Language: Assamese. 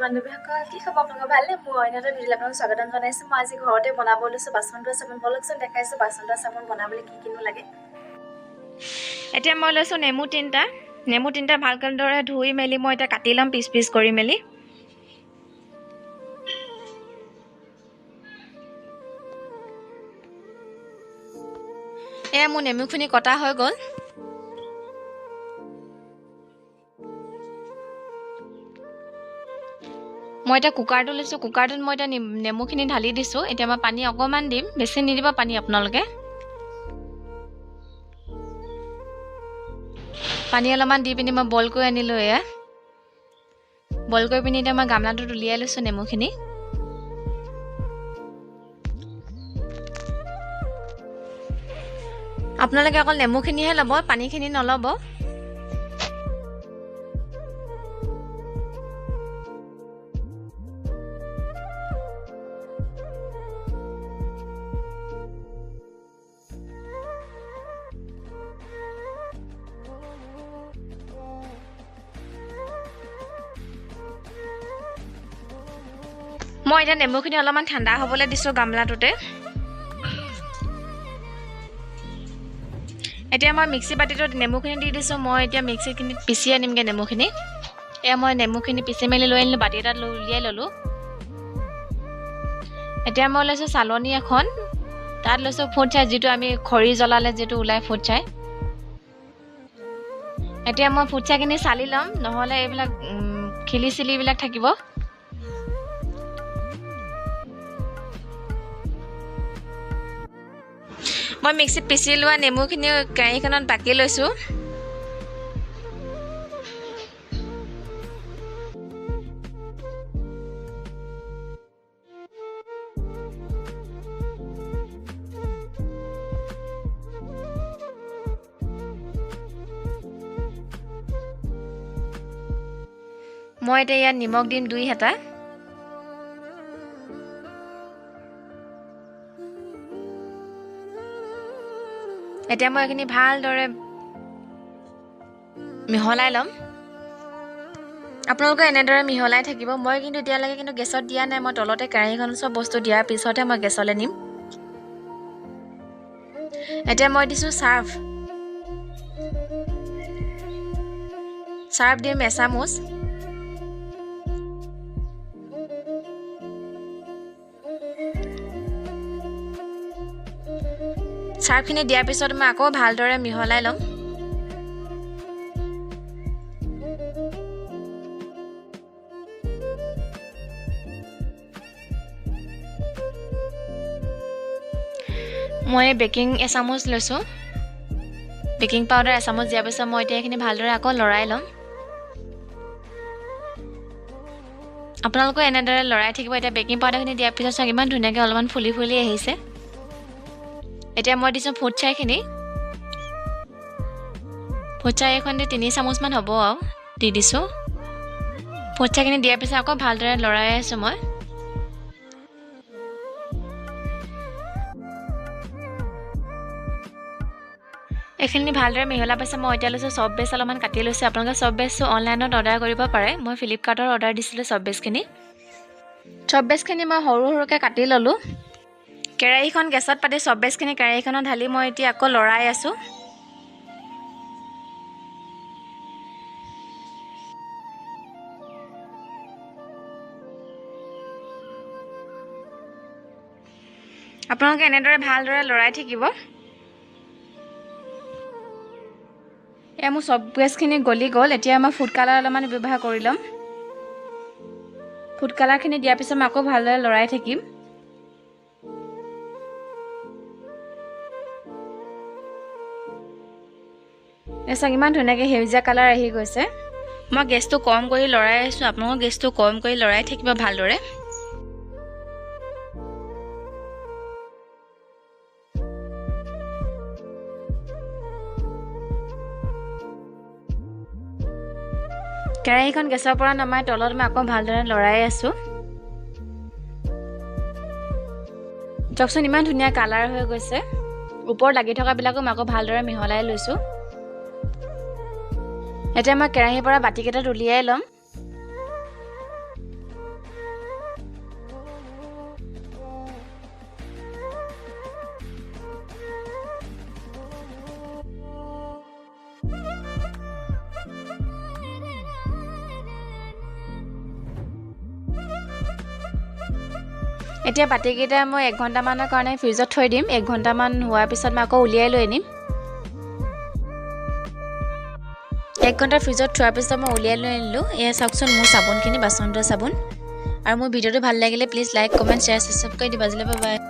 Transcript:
বান্ধৱীসকল কি খবৰ আপোনালোকৰ ভালনে মোৰ অন্য এটা ভিডিঅ'লৈ আপোনালোকক স্বাগতম জনাইছোঁ মই আজি ঘৰতে বনাব লৈছোঁ বাচন ধোৱা চাবোন বলকচোন দেখাইছোঁ বাচন ধোৱা চাবোন বনাবলৈ কি কিনো লাগে এতিয়া মই লৈছোঁ নেমু তিনিটা ভালকৈ ধুই মেলি মই এতিয়া কাটি ল'ম পিচ পিচ কৰি মেলি এয়া মোৰ নেমুখিনি কটা হৈ গ'ল মই এটা কুকাৰটো লৈছোঁ কুকাৰটোত মই এটা নেমুখিনি ঢালি দিছোঁ এতিয়া মই পানী অকণমান দিম বেছি নিদিব পানী আপোনালোকে পানী অলপমান দি পিনি মই বইল কৰি আনিলোঁ এয়া বইল কৰি পিনি এতিয়া মই গামলাটোত উলিয়াই লৈছোঁ নেমুখিনি আপোনালোকে অকল নেমুখিনিহে ল'ব পানীখিনি নল'ব মই এতিয়া নেমুখিনি অলপমান ঠাণ্ডা হ'বলৈ দিছোঁ গামলাটোতে এতিয়া মই মিক্সি বাতিটোত নেমুখিনি দি দিছোঁ মই এতিয়া মিক্সিখিনিত পিচি আনিমগৈ নেমুখিনি এয়া মই নেমুখিনি পিচি মেলি লৈ আনিলোঁ বাতি এটাত উলিয়াই ল'লোঁ এতিয়া মই লৈছোঁ চালনী এখন তাত লৈছোঁ ফুট চাই যিটো আমি খৰি জ্বলালে যিটো ওলাই ফুট চাই এতিয়া মই ফুট চাইখিনি চালি ল'ম নহ'লে এইবিলাক খিলি চিলিবিলাক থাকিব মই মিক্সিত পিচি লোৱা নেমুখিনি কেৰাহীখনত বাকি লৈছোঁ মই এতিয়া ইয়াত নিমখ দিম 2 হেতা এতিয়া মই এইখিনি ভালদৰে মিহলাই ল'ম আপোনালোকে এনেদৰে মিহলাই থাকিব মই কিন্তু এতিয়ালৈকে কিন্তু গেছত দিয়া নাই মই তলতে কেৰাহীখন সব বস্তু দিয়াৰ পিছতহে মই গেছলৈ নিম এতিয়া মই দিছোঁ চাৰ্ফ দিম এচামুচ চাৰ্ফখিনি দিয়াৰ পিছত মই আকৌ ভালদৰে মিহলাই ল'ম মই বেকিং এচামুচ লৈছোঁ বেকিং পাউডাৰ এচামুচ দিয়াৰ পিছত মই এতিয়া এইখিনি ভালদৰে আকৌ লৰাই ল'ম আপোনালোকে এনেদৰে লৰাই থাকিব এতিয়া বেকিং পাউডাৰখিনি দিয়াৰ পিছত চাওক ইমান ধুনীয়াকৈ অলপমান ফুলি ফুলি আহিছে এতিয়া মই দিছোঁ ফুট চাইখিনি ফুট চাই এখন দি 3 চামুচমান হ'ব আৰু দি দিছোঁ ফুট চাইখিনি দিয়াৰ পিছত আকৌ ভালদৰে লৰাই আছোঁ মই এইখিনি ভালদৰে মিহলাৰ পাছত মই এতিয়া লৈছোঁ চব বেছ অলপমান কাটি লৈছোঁ আপোনালোকে চব বেছটো অনলাইনত অৰ্ডাৰ কৰিব পাৰে মই ফ্লিপকাৰ্টৰ অৰ্ডাৰ দিছিলোঁ চব বেছখিনি মই সৰু সৰুকৈ কাটি ল'লোঁ কেৰাহীখন গেছত পাতি চব বেছখিনি কেৰাহীখনত ঢালি মই এতিয়া আকৌ লৰাই আছোঁ আপোনালোকে এনেদৰে ভালদৰে লৰাই থাকিব এয়া মোৰ চব বেছখিনি গলি গ'ল এতিয়া মই ফুড কালাৰ অলপমান ব্যৱহাৰ কৰি ল'ম ফুড কালাৰখিনি দিয়াৰ পিছত মই আকৌ ভালদৰে লৰাই থাকিম চাওক ইমান ধুনীয়াকৈ সেউজীয়া কালাৰ আহি গৈছে মই গেছটো কম কৰি লৰাই আছোঁ আপোনালোকৰ গেছটো কম কৰি লৰাই থাকিব ভালদৰে কেৰাহীখন গেছৰ পৰা নমাই তলত মই আকৌ ভালদৰে লৰাই আছোঁ চাওকচোন ইমান ধুনীয়া কালাৰ হৈ গৈছে ওপৰত লাগি থকাবিলাকো মই আকৌ ভালদৰে মিহলাই লৈছোঁ এতিয়া মই কেৰাহীৰ পৰা বাটি কেইটাত উলিয়াই ল'ম এতিয়া বাতিকেইটা মই 1 ঘণ্টামানৰ কাৰণে ফ্ৰিজত থৈ দিম 1 ঘণ্টামান হোৱাৰ পিছত মই আকৌ উলিয়াই লৈ আনিম 1 ঘণ্টা ফ্ৰিজত থোৱাৰ পিছত মই উলিয়াই লৈ আনিলোঁ এয়া চাওকচোন মোৰ চাবোনখিনি বাচন ধোৱা চাবোন আৰু মোৰ ভিডিঅ'টো ভাল লাগিলে please like comment share subscribe কৰি দিবা আজিলৈ বাই বাই